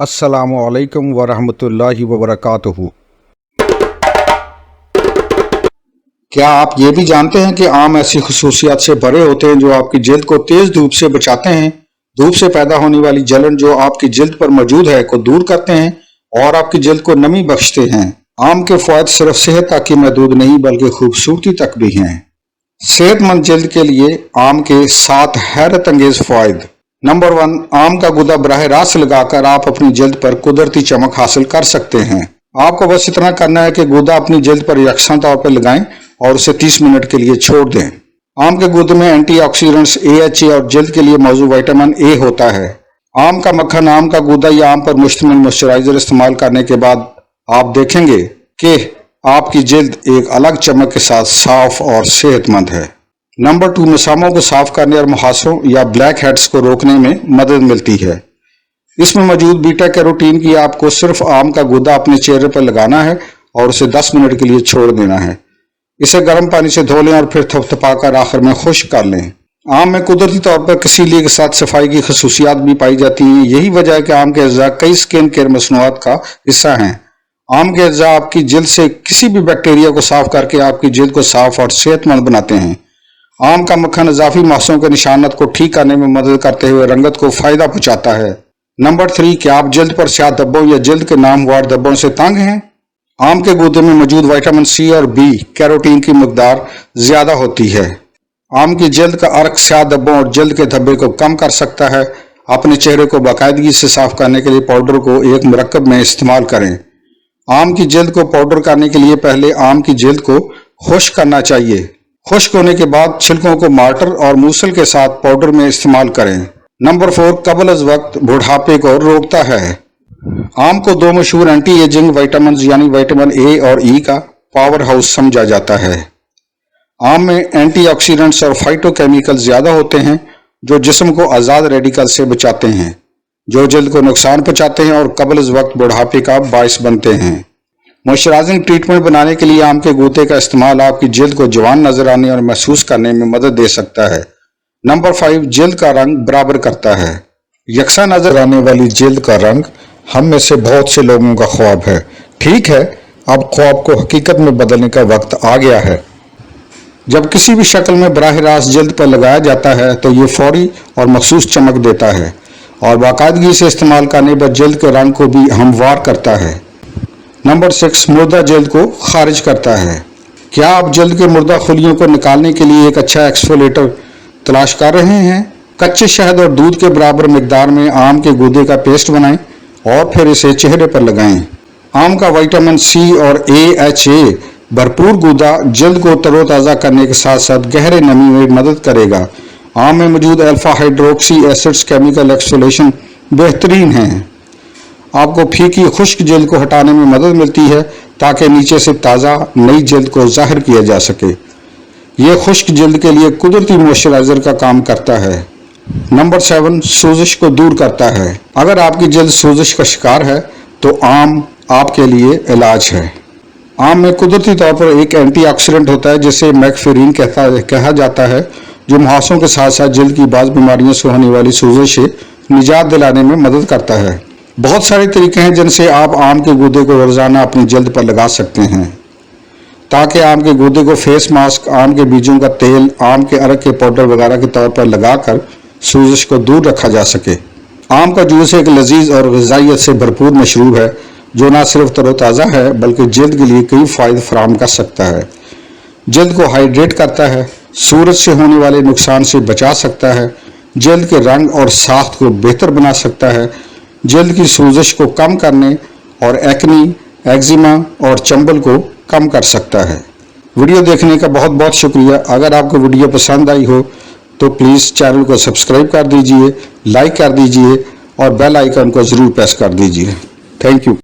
अस्सलामु अलैकुम वरहमतुल्लाहि वबरकातुहू। क्या आप ये भी जानते हैं कि आम ऐसी खसूसियात से भरे होते हैं जो आपकी जिल्द को तेज धूप से बचाते हैं। धूप से पैदा होने वाली जलन जो आपकी जिल्द पर मौजूद है को दूर करते हैं और आपकी जिल्द को नमी बख्शते हैं। आम के फायदे सिर्फ सेहत तक ही महदूद नहीं बल्कि खूबसूरती तक भी हैं। सेहतमंद जिल्द के लिए आम के 7 हैरत अंगेज फायदे। नंबर 1, आम का गूदा बराह रास्त लगाकर आप अपनी जिल्द पर कुदरती चमक हासिल कर सकते हैं। आपको बस इतना करना है कि गूदा अपनी जिल्द पर यकसा तौर पर लगाएं और उसे 30 मिनट के लिए छोड़ दें। आम के गूदे में एंटीऑक्सीडेंट्स AHA और जिल्द के लिए मौजूद विटामिन A होता है। आम का मक्खन, आम का गूदा या आम पर मुश्तमिल मॉइस्चराइजर इस्तेमाल करने के बाद आप देखेंगे कि आपकी जिल्द एक अलग चमक के साथ साफ और सेहतमंद है। नंबर 2, मसामों को साफ करने और मुहासों या ब्लैक हेड्स को रोकने में मदद मिलती है। इसमें मौजूद बीटा कैरोटीन की आपको सिर्फ आम का गूदा अपने चेहरे पर लगाना है और उसे 10 मिनट के लिए छोड़ देना है। इसे गर्म पानी से धो लें और फिर थपथपाकर आखिर में खुश्क कर लें। आम में कुदरती तौर पर कसीलिए के साथ सफाई की खसूसियात भी पाई जाती हैं। यही वजह है कि आम के अज्जा कई स्किन केयर मसनूआत का हिस्सा हैं। आम के अज्जा आपकी जिल्द से किसी भी बैक्टीरिया को साफ करके आपकी जिल्द को साफ और सेहतमंद बनाते हैं। आम का मक्खन इजाफी मांसों के निशानात को ठीक करने में मदद करते हुए रंगत को फायदा पहुंचाता है। नंबर 3, क्या आप जिल्द पर स्याह धब्बों या जिल्द के नामवार धब्बों से तंग हैं? आम के गूदे में मौजूद विटामिन C और B कैरोटीन की मकदार ज्यादा होती है। आम की जिल्द का अर्क स्याह धब्बों और जिल्द के धब्बे को कम कर सकता है। अपने चेहरे को बाकायदगी से साफ करने के लिए पाउडर को एक मुरक्कब में इस्तेमाल करें। आम की जिल्द को पाउडर करने के लिए पहले आम की जिल्द को खुश्क करना चाहिए। खुश्क होने के बाद छिलकों को मार्टर और मूसल के साथ पाउडर में इस्तेमाल करें। नंबर 4, कबल अज वक्त बुढ़ापे को रोकता है। आम को 2 मशहूर एंटी एजिंग विटामिन यानी विटामिन A और E का पावर हाउस समझा जाता है। आम में एंटीऑक्सीडेंट्स और फाइटोकेमिकल ज्यादा होते हैं जो जिस्म को आजाद रेडिकल से बचाते हैं, जो जिल्द को नुकसान पहुंचाते हैं और कबल अज वक्त बुढ़ापे का बायस बनते हैं। मॉइस्चराइजिंग ट्रीटमेंट बनाने के लिए आम के गूदे का इस्तेमाल आपकी जिल्द को जवान नजर आने और महसूस करने में मदद दे सकता है। नंबर 5, जिल्द का रंग बराबर करता है। यकसा नजर आने वाली जिल्द का रंग हम में से बहुत से लोगों का ख्वाब है। ठीक है, अब ख्वाब को हकीकत में बदलने का वक्त आ गया है। जब किसी भी शक्ल में बराह रास्त जिल्द पर लगाया जाता है तो ये फौरी और मखसूस चमक देता है और बाकायदगी से इस्तेमाल करने पर जिल्द के रंग को भी हमवार करता है। नंबर 6, मुर्दा जिल्द को खारिज करता है। क्या आप जिल्द के मुर्दा खुलियों को निकालने के लिए एक अच्छा एक्सफोलिएटर तलाश कर रहे हैं? कच्चे शहद और दूध के बराबर मिकदार में आम के गूदे का पेस्ट बनाएं और फिर इसे चेहरे पर लगाएं। आम का विटामिन C और AHA भरपूर गूदा जिल्द को तरोताज़ा करने के साथ साथ गहरे नमी में मदद करेगा। आम में मौजूद alpha hydroxy acids chemical exfoliation बेहतरीन है। आपको फीकी खुश्क जिल्द को हटाने में मदद मिलती है ताकि नीचे से ताज़ा नई जिल्द को जाहिर किया जा सके। यह खुश्क जिल्द के लिए कुदरती मॉइस्चराइजर का काम करता है। नंबर 7, सोजिश को दूर करता है। अगर आपकी जिल्द सोजिश का शिकार है तो आम आपके लिए इलाज है। आम में कुदरती तौर पर एक एंटीऑक्सीडेंट होता है जिसे मैकफेरिन कहा जाता है, जो मुहासों के साथ साथ जिल्द की बाज़ बीमारियों से होने वाली सोजिश से निजात दिलाने में मदद करता है। बहुत सारे तरीके हैं जिनसे आप आम के गूदे को रोजाना अपनी जिल्द पर लगा सकते हैं ताकि आम के गूदे को फेस मास्क, आम के बीजों का तेल, आम के अरक के पाउडर वगैरह के तौर पर लगाकर सूजश को दूर रखा जा सके। आम का जूस एक लजीज और ग़िज़ाइयत से भरपूर मशरूब है जो न सिर्फ तरोताज़ा है बल्कि जिल्द के लिए कई फ़ायदे फराहम कर सकता है। जिल्द को हाइड्रेट करता है, सूरज से होने वाले नुकसान से बचा सकता है, जिल्द के रंग और साख्त को बेहतर बना सकता है, जिल्द की सूजश को कम करने और एक्नी, एक्जिमा और चंबल को कम कर सकता है। वीडियो देखने का बहुत बहुत शुक्रिया। अगर आपको वीडियो पसंद आई हो तो प्लीज़ चैनल को सब्सक्राइब कर दीजिए, लाइक कर दीजिए और बेल आइकन को ज़रूर प्रेस कर दीजिए। Thank you.